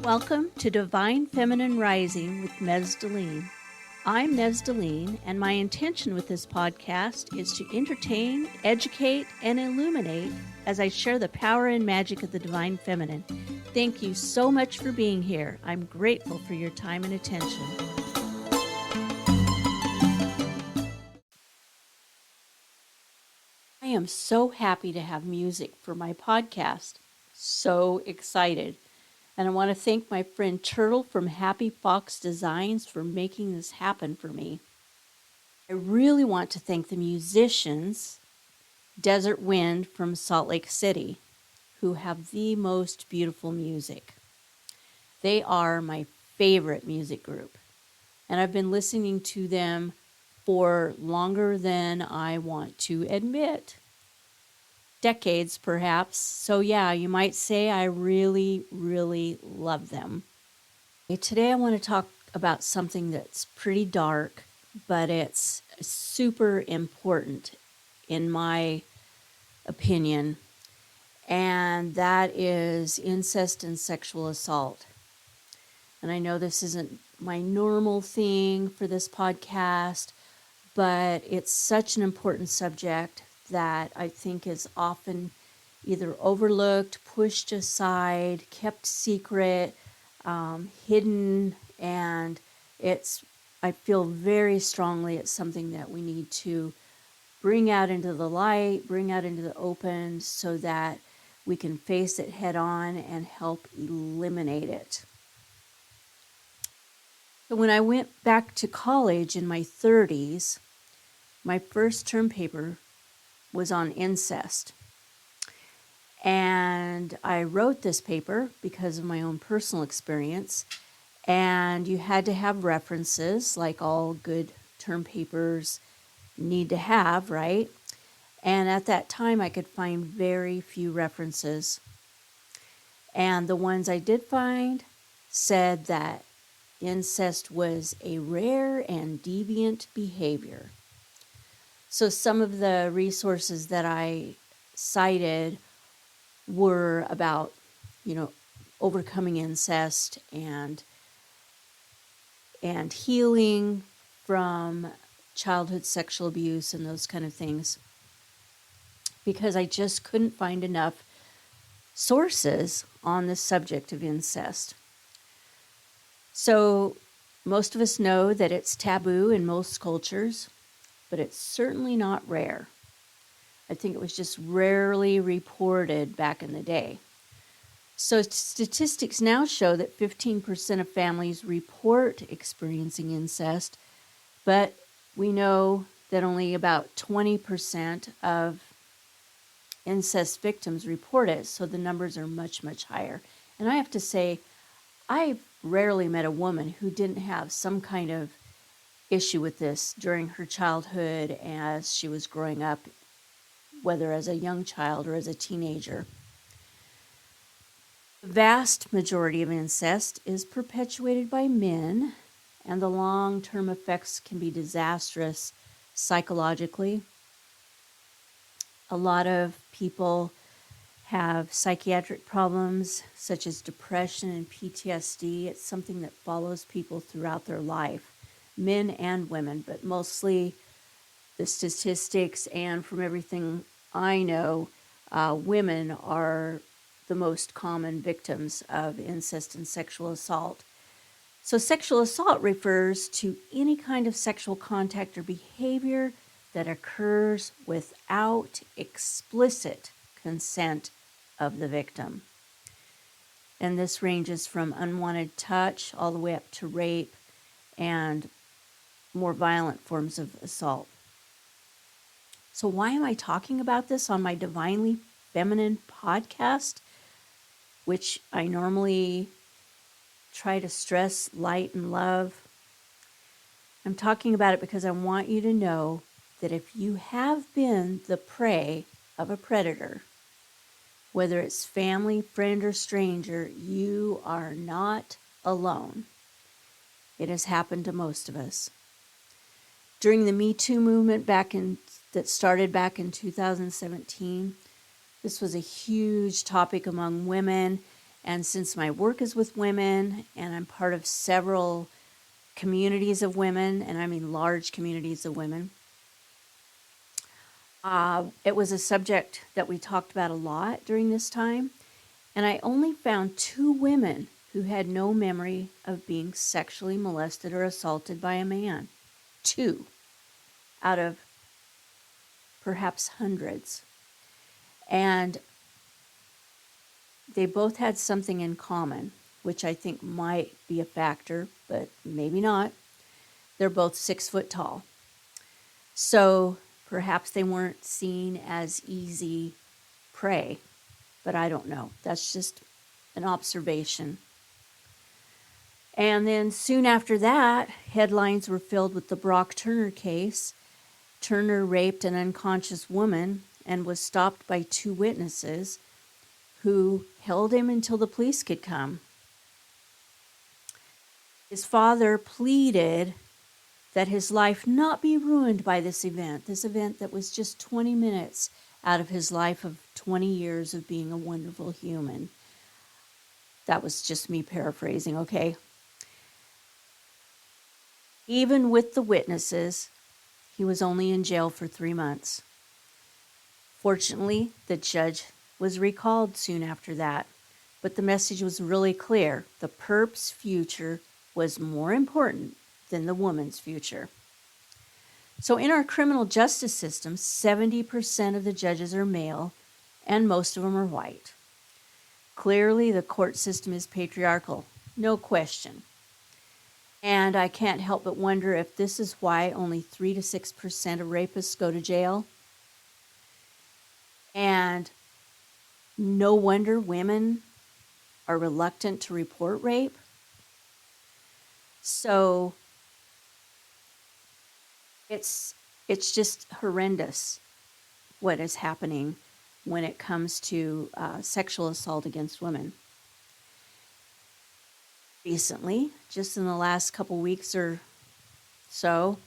Welcome to Divine Feminine Rising with Nez Delene. I'm Nez Delene, and my intention with this podcast is to entertain, educate, and illuminate as I share the power and magic of the Divine Feminine. Thank you so much for being here. I'm grateful for your time and attention. I am so happy to have music for my podcast. So excited. And I want to thank my friend Turtle from Happy Fox Designs for making this happen for me. I really want to thank the musicians, Desert Wind from Salt Lake City, who have the most beautiful music. They are my favorite music group, and I've been listening to them for longer than I want to admit. Decades, perhaps. So yeah, you might say I really, really love them. Today I want to talk about something that's pretty dark, but it's super important in my opinion, and that is incest and sexual assault. And I know this isn't my normal thing for this podcast, but it's such an important subject that I think is often either overlooked, pushed aside, kept secret, hidden, and I feel very strongly it's something that we need to bring out into the light, bring out into the open so that we can face it head on and help eliminate it. So when I went back to college in my 30s, my first term paper was on incest. And I wrote this paper because of my own personal experience. And you had to have references, like all good term papers need to have, right? And at that time, I could find very few references. And the ones I did find said that incest was a rare and deviant behavior. So some of the resources that I cited were about, overcoming incest and healing from childhood sexual abuse and those kind of things, because I just couldn't find enough sources on the subject of incest. So most of us know that it's taboo in most cultures, but it's certainly not rare. I think it was just rarely reported back in the day. So statistics now show that 15% of families report experiencing incest, but we know that only about 20% of incest victims report it, so the numbers are much, much higher. And I have to say, I've rarely met a woman who didn't have some kind of issue with this during her childhood as she was growing up, whether as a young child or as a teenager. The vast majority of incest is perpetuated by men, and the long-term effects can be disastrous psychologically. A lot of people have psychiatric problems such as depression and PTSD. It's something that follows people throughout their life, men and women, but mostly the statistics and from everything I know, women are the most common victims of incest and sexual assault. So sexual assault refers to any kind of sexual contact or behavior that occurs without explicit consent of the victim. And this ranges from unwanted touch all the way up to rape and more violent forms of assault. So why am I talking about this on my Divinely Feminine podcast, which I normally try to stress light and love? I'm talking about it because I want you to know that if you have been the prey of a predator, whether it's family, friend, or stranger, you are not alone. It has happened to most of us. During the Me Too movement that started back in 2017, this was a huge topic among women, And since my work is with women and I'm part of several communities of women, and I mean large communities of women, it was a subject that we talked about a lot during this time. And I only found 2 women who had no memory of being sexually molested or assaulted by a man. 2 out of perhaps hundreds. And they both had something in common, which I think might be a factor, but maybe not. They're both 6 foot tall. So perhaps they weren't seen as easy prey, but I don't know. That's just an observation. And then soon after that, headlines were filled with the Brock Turner case. Turner raped an unconscious woman and was stopped by 2 witnesses who held him until the police could come. His father pleaded that his life not be ruined by this event that was just 20 minutes out of his life of 20 years of being a wonderful human. That was just me paraphrasing, okay? Even with the witnesses, he was only in jail for 3 months. Fortunately, the judge was recalled soon after that, but the message was really clear. The perp's future was more important than the woman's future. So in our criminal justice system, 70% of the judges are male, and most of them are white. Clearly, the court system is patriarchal, no question. And I can't help but wonder if this is why only 3 to 6% of rapists go to jail. And no wonder women are reluctant to report rape. So it's just horrendous what is happening when it comes to sexual assault against women. Recently, just in the last couple weeks or so,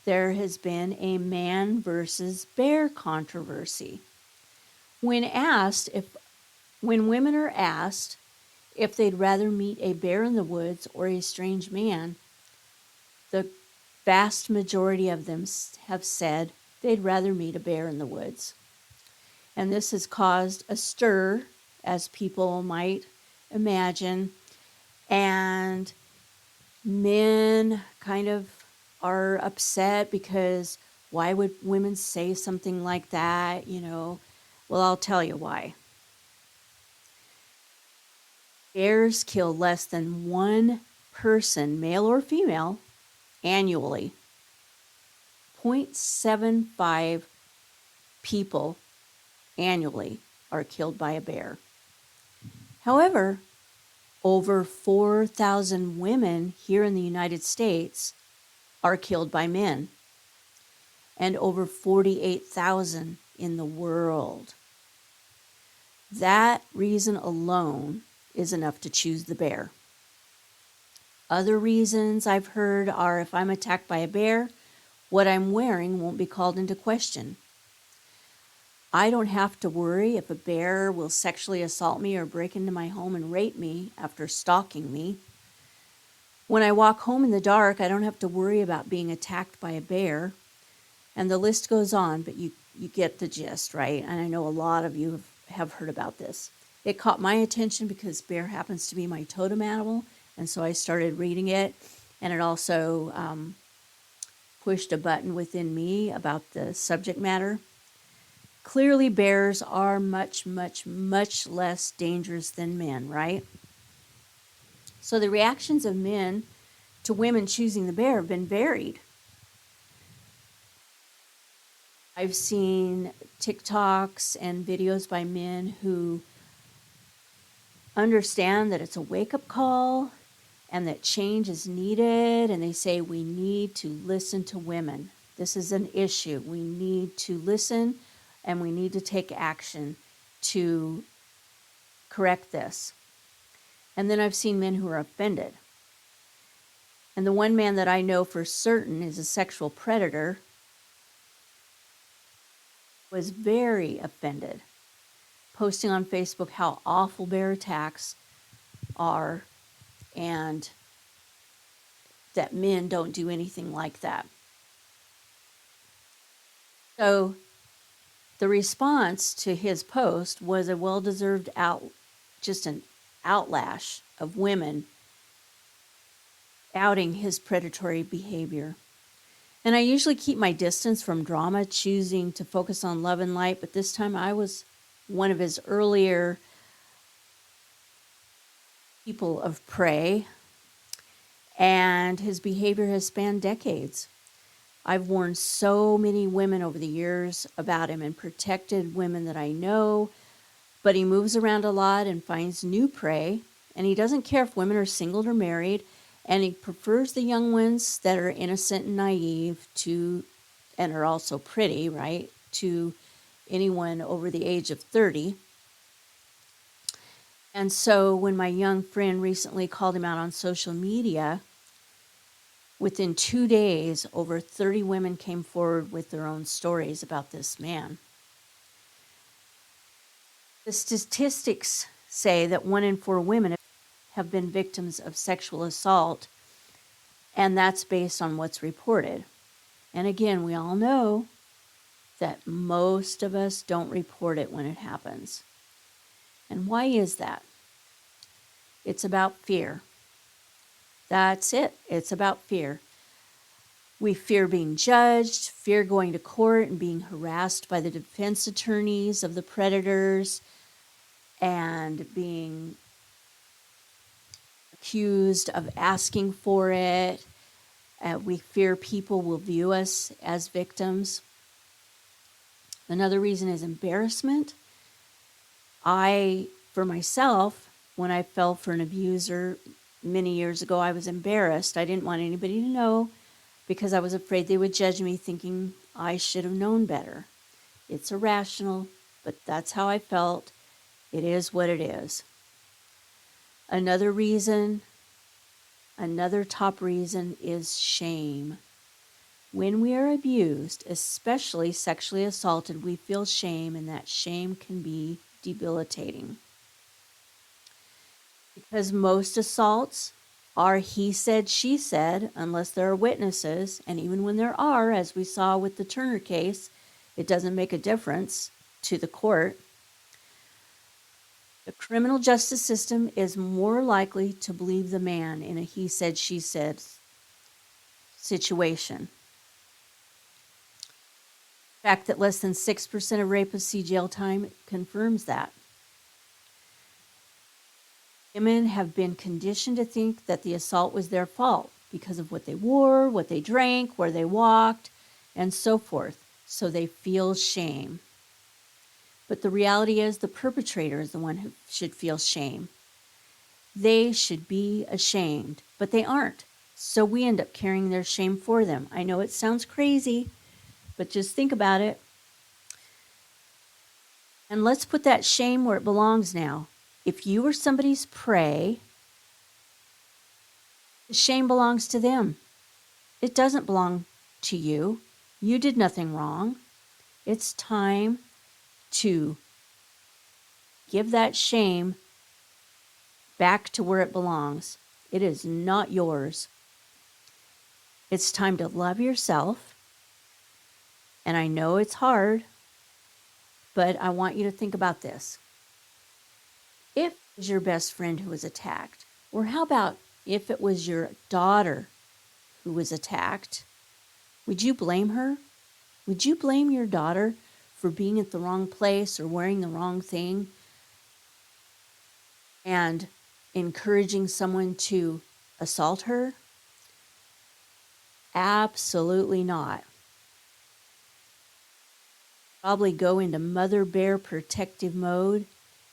there has been a man versus bear controversy. When women are asked if they'd rather meet a bear in the woods or a strange man, the vast majority of them have said they'd rather meet a bear in the woods. And this has caused a stir, as people might imagine, and men kind of are upset because why would women say something like that, you know? Well, I'll tell you why. Bears kill less than 1 person, male or female, annually. 0.75 people annually are killed by a bear. However, over 4,000 women here in the United States are killed by men, and over 48,000 in the world. That reason alone is enough to choose the bear. Other reasons I've heard are if I'm attacked by a bear, what I'm wearing won't be called into question. I don't have to worry if a bear will sexually assault me or break into my home and rape me after stalking me. When I walk home in the dark, I don't have to worry about being attacked by a bear. And the list goes on, but you get the gist, right? And I know a lot of you have heard about this. It caught my attention because bear happens to be my totem animal, and so I started reading it, and it also pushed a button within me about the subject matter. Clearly, bears are much, much, much less dangerous than men, right? So the reactions of men to women choosing the bear have been varied. I've seen TikToks and videos by men who understand that it's a wake-up call and that change is needed, and they say we need to listen to women. This is an issue. We need to listen and we need to take action to correct this. And then I've seen men who are offended. And the one man that I know for certain is a sexual predator was very offended, posting on Facebook how awful bear attacks are, and that men don't do anything like that. So the response to his post was a well-deserved just an outlash of women outing his predatory behavior. And I usually keep my distance from drama, choosing to focus on love and light, but this time I was one of his earlier people of prey, and his behavior has spanned decades. I've warned so many women over the years about him and protected women that I know, but he moves around a lot and finds new prey, and he doesn't care if women are single or married, and he prefers the young ones that are innocent and naive and are also pretty, right, to anyone over the age of 30. And so when my young friend recently called him out on social media, within 2 days, over 30 women came forward with their own stories about this man. The statistics say that 1 in 4 women have been victims of sexual assault, and that's based on what's reported. And again, we all know that most of us don't report it when it happens. And why is that? It's about fear. That's it. It's about fear. We fear being judged, fear going to court and being harassed by the defense attorneys of the predators, and being accused of asking for it. We fear people will view us as victims. Another reason is embarrassment. For myself, when I fell for an abuser many years ago, I was embarrassed. I didn't want anybody to know because I was afraid they would judge me, thinking I should have known better. It's irrational, but that's how I felt. It is what it is. Another top reason is shame. When we are abused, especially sexually assaulted, we feel shame, and that shame can be debilitating. Because most assaults are he said, she said, unless there are witnesses, and even when there are, as we saw with the Turner case, it doesn't make a difference to the court. The criminal justice system is more likely to believe the man in a he said, she said situation. The fact that less than 6% of rapists see jail time confirms that. Women have been conditioned to think that the assault was their fault because of what they wore, what they drank, where they walked, and so forth. So they feel shame. But the reality is the perpetrator is the one who should feel shame. They should be ashamed, but they aren't. So we end up carrying their shame for them. I know it sounds crazy, but just think about it. And let's put that shame where it belongs now. If you were somebody's prey, the shame belongs to them. It doesn't belong to you. You did nothing wrong. It's time to give that shame back to where it belongs. It is not yours. It's time to love yourself. And I know it's hard, but I want you to think about this. If it was your best friend who was attacked, or how about if it was your daughter who was attacked, would you blame her? Would you blame your daughter for being at the wrong place or wearing the wrong thing and encouraging someone to assault her? Absolutely not. Probably go into mother bear protective mode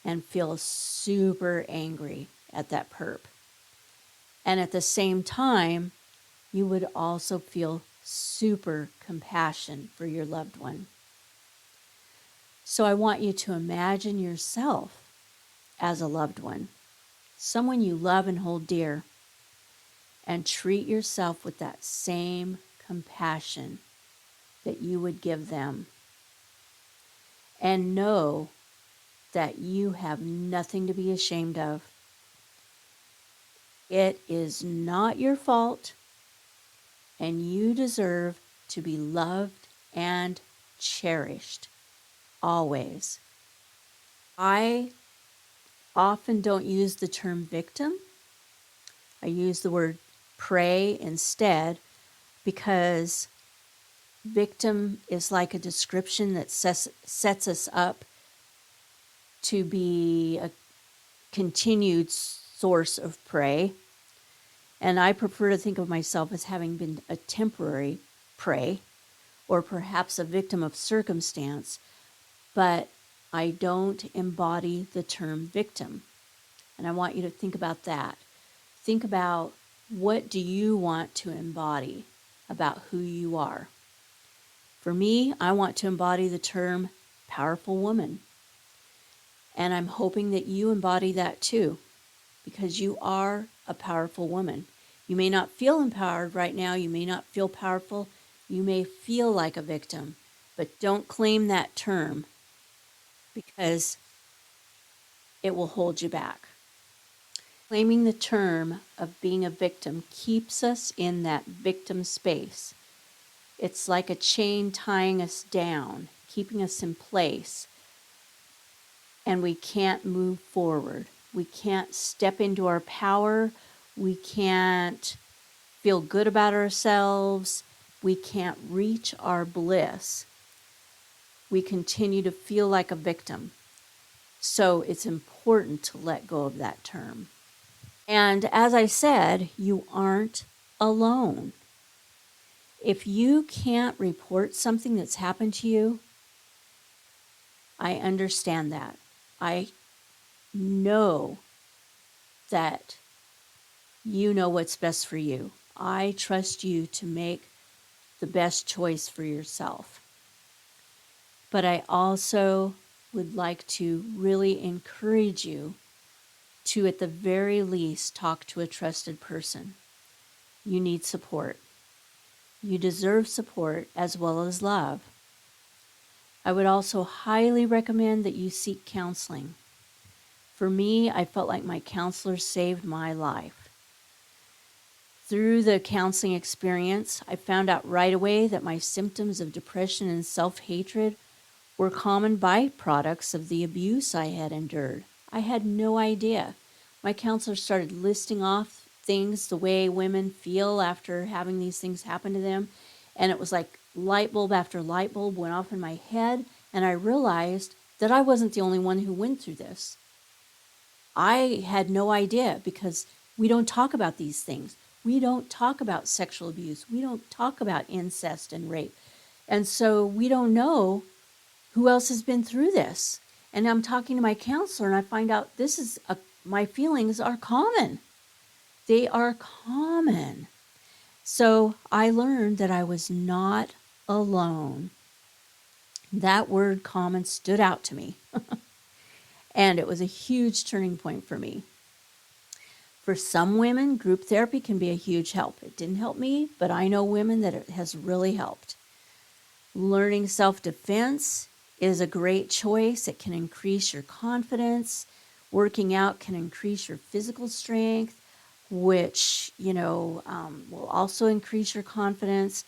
and feel super angry at that perp. And at the same time, you would also feel super compassion for your loved one. So I want you to imagine yourself as a loved one, someone you love and hold dear, and treat yourself with that same compassion that you would give them. And know that you have nothing to be ashamed of. It is not your fault, and you deserve to be loved and cherished always. I often don't use the term victim. I use the word prey instead, because victim is like a description that sets us up to be a continued source of prey. And I prefer to think of myself as having been a temporary prey, or perhaps a victim of circumstance, but I don't embody the term victim. And I want you to think about that. Think about, what do you want to embody about who you are? For me, I want to embody the term powerful woman. And I'm hoping that you embody that too, because you are a powerful woman. You may not feel empowered right now. You may not feel powerful. You may feel like a victim, but don't claim that term, because it will hold you back. Claiming the term of being a victim keeps us in that victim space. It's like a chain tying us down, keeping us in place, and we can't move forward. We can't step into our power. We can't feel good about ourselves. We can't reach our bliss. We continue to feel like a victim. So it's important to let go of that term. And as I said, you aren't alone. If you can't report something that's happened to you, I understand that. I know that you know what's best for you. I trust you to make the best choice for yourself. But I also would like to really encourage you to, at the very least, talk to a trusted person. You need support. You deserve support as well as love. I would also highly recommend that you seek counseling. For me, I felt like my counselor saved my life. Through the counseling experience, I found out right away that my symptoms of depression and self-hatred were common byproducts of the abuse I had endured. I had no idea. My counselor started listing off things the way women feel after having these things happen to them. And it was like light bulb after light bulb went off in my head. And I realized that I wasn't the only one who went through this. I had no idea, because we don't talk about these things. We don't talk about sexual abuse. We don't talk about incest and rape. And so we don't know who else has been through this. And I'm talking to my counselor and I find out my feelings are common. They are common. So I learned that I was not alone. That word common stood out to me. And it was a huge turning point for me. For some women, group therapy can be a huge help. It didn't help me, but I know women that it has really helped. Learning self-defense is a great choice. It can increase your confidence. Working out can increase your physical strength, which, will also increase your confidence.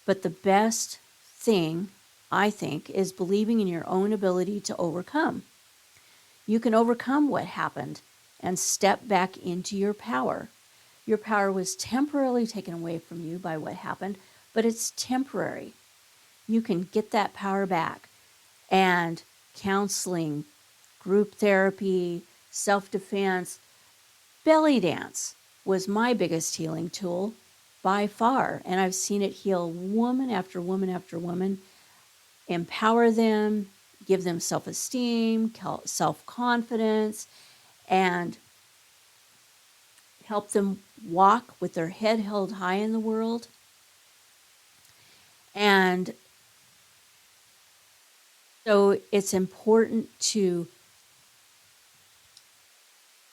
But the best thing, I think, is believing in your own ability to overcome. You can overcome what happened and step back into your power. Your power was temporarily taken away from you by what happened, but it's temporary. You can get that power back. And counseling, group therapy, self-defense, belly dance was my biggest healing tool by far. And I've seen it heal woman after woman after woman, empower them, give them self-esteem, self-confidence, and help them walk with their head held high in the world. And so it's important to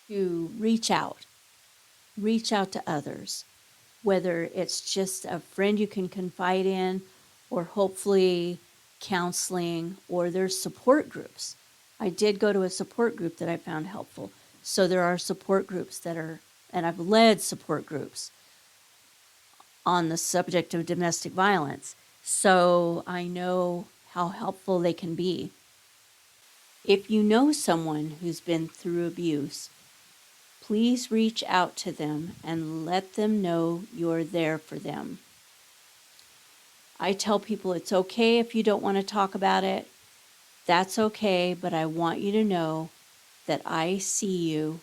reach out to others, whether it's just a friend you can confide in, or hopefully counseling, or there's support groups. I did go to a support group that I found helpful. So there are support groups that are and I've led support groups on the subject of domestic violence, so I know how helpful they can be. If you know someone who's been through abuse, please reach out to them and let them know you're there for them. I tell people it's okay if you don't want to talk about it. That's okay, but I want you to know that I see you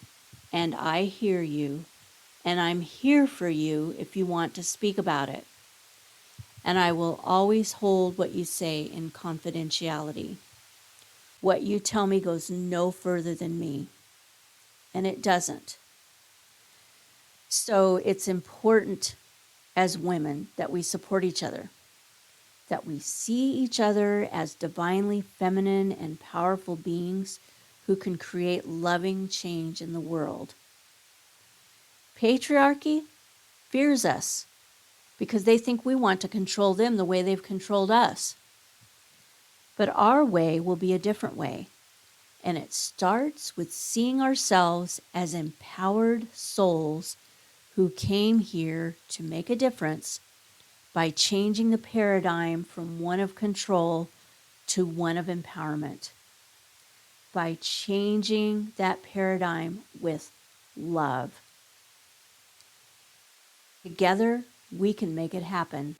and I hear you, and I'm here for you if you want to speak about it. And I will always hold what you say in confidentiality. What you tell me goes no further than me, and it doesn't. So it's important as women that we support each other, that we see each other as divinely feminine and powerful beings who can create loving change in the world. Patriarchy fears us because they think we want to control them the way they've controlled us. But our way will be a different way, and it starts with seeing ourselves as empowered souls who came here to make a difference by changing the paradigm from one of control to one of empowerment. By changing that paradigm with love. Together, we can make it happen.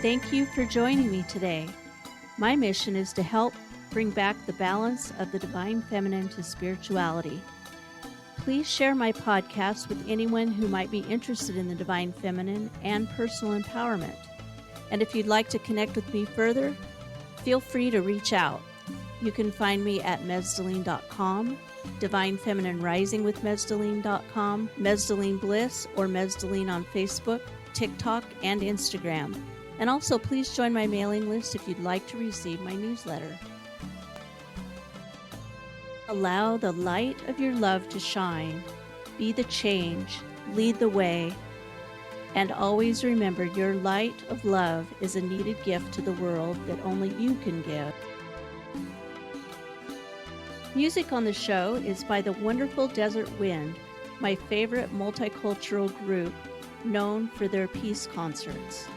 Thank you for joining me today. My mission is to help bring back the balance of the divine feminine to spirituality. Please share my podcast with anyone who might be interested in the divine feminine and personal empowerment. And if you'd like to connect with me further, feel free to reach out. You can find me at nezdelene.com, Divine Feminine Rising with nezdelene.com, Nez Delene Bliss, or Nez Delene on Facebook, TikTok, and Instagram. And also, please join my mailing list if you'd like to receive my newsletter. Allow the light of your love to shine. Be the change. Lead the way. And always remember, your light of love is a needed gift to the world that only you can give. Music on the show is by the wonderful Desert Wind, my favorite multicultural group known for their peace concerts.